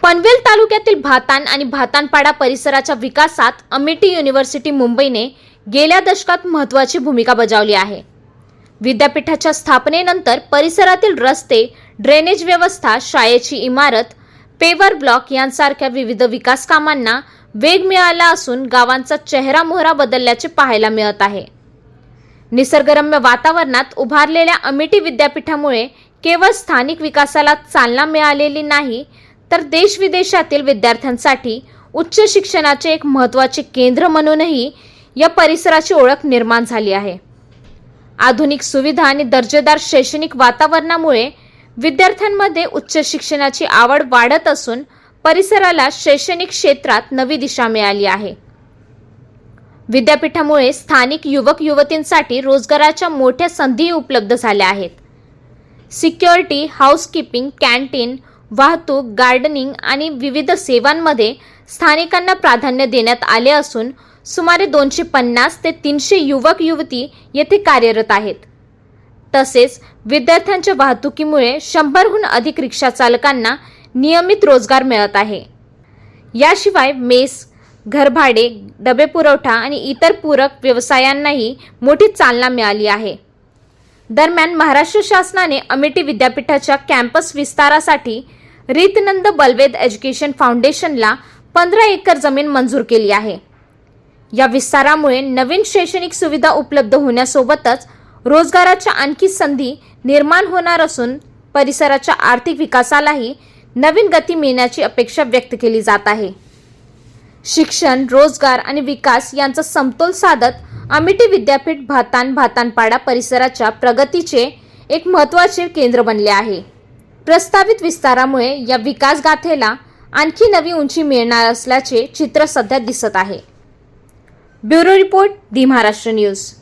पनवेल तालुक्यातील भातान आणि भातानपाडा परिसराच्या विकासात अमिटी युनिव्हर्सिटी मुंबईने गेल्या दशकात महत्त्वाची भूमिका बजावली आहे। विद्यापीठाच्या स्थापनेनंतर परिसरातील रस्ते, ड्रेनेज व्यवस्था, शाळेची इमारत, पेवर ब्लॉक यांसारख्या विविध विकास कामांना वेग मिळाला असून गावांचा चेहरामोहरा बदलल्याचे पाहायला मिळत आहे। निसर्गरम्य वातावरणात उभारलेल्या अमिटी विद्यापीठामुळे केवळ स्थानिक विकासाला चालना मिळालेली नाही, तर देश-विदेशातील विद्यार्थ्यांसाठी उच्च शिक्षणाचे एक महत्त्वाचे केंद्र म्हणूनही या परिसराची ओळख निर्माण झाली आहे। आधुनिक सुविधा आणि दर्जेदार शैक्षणिक वातावरणामुळे विद्यार्थ्यांमध्ये उच्च शिक्षणाची आवड वाढत असून परिसराला शैक्षणिक क्षेत्रात नवी दिशा मिळाली आहे। विद्यापीठामुळे स्थानिक युवक-युवतींसाठी रोजगाराच्या मोठ्या संधी उपलब्ध झाल्या आहेत। सिक्युरिटी, हाऊसकीपिंग, कॅन्टीन, वाहतूक, गार्डनिंग आणि विविध सेवांमध्ये स्थानिकांना प्राधान्य देण्यात आले असून सुमारे 250 ते 300 युवक-युवती येथे कार्यरत आहेत। तसेच विद्यार्थ्यांच्या वाहतुकीमुळे 100हून अधिक रिक्षा चालकांना नियमित रोजगार मिळत आहे। याशिवाय मेस, घरभाडे, डबे पुरवठा आणि इतर पूरक व्यवसायांनाही मोठी चालना मिळाली आहे। दरम्यान महाराष्ट्र शासनाने अमिटी विद्यापीठाच्या कॅम्पस विस्तारासाठी रीतनंद बलवेद एज्युकेशन फाउंडेशनला 15 एकर जमीन मंजूर केली आहे। या विस्तारामुळे नवीन शैक्षणिक सुविधा उपलब्ध होण्यासोबतच रोजगाराच्या आणखी संधी निर्माण होणार असून परिसराच्या आर्थिक विकासालाही नवीन गती मिळण्याची अपेक्षा व्यक्त केली जात आहे। शिक्षण, रोजगार आणि विकास यांचा समतोल साधत अमिटी विद्यापीठ भातानपाडा परिसराच्या प्रगतीचे एक महत्त्वाचे केंद्र बनले आहे। प्रस्तावित विस्तारामुळे या विकास गाथेला आणखी नवी उंची मिळणार असल्याचे चित्र सध्या दिसत आहे। ब्युरो रिपोर्ट, दी महाराष्ट्र न्यूज।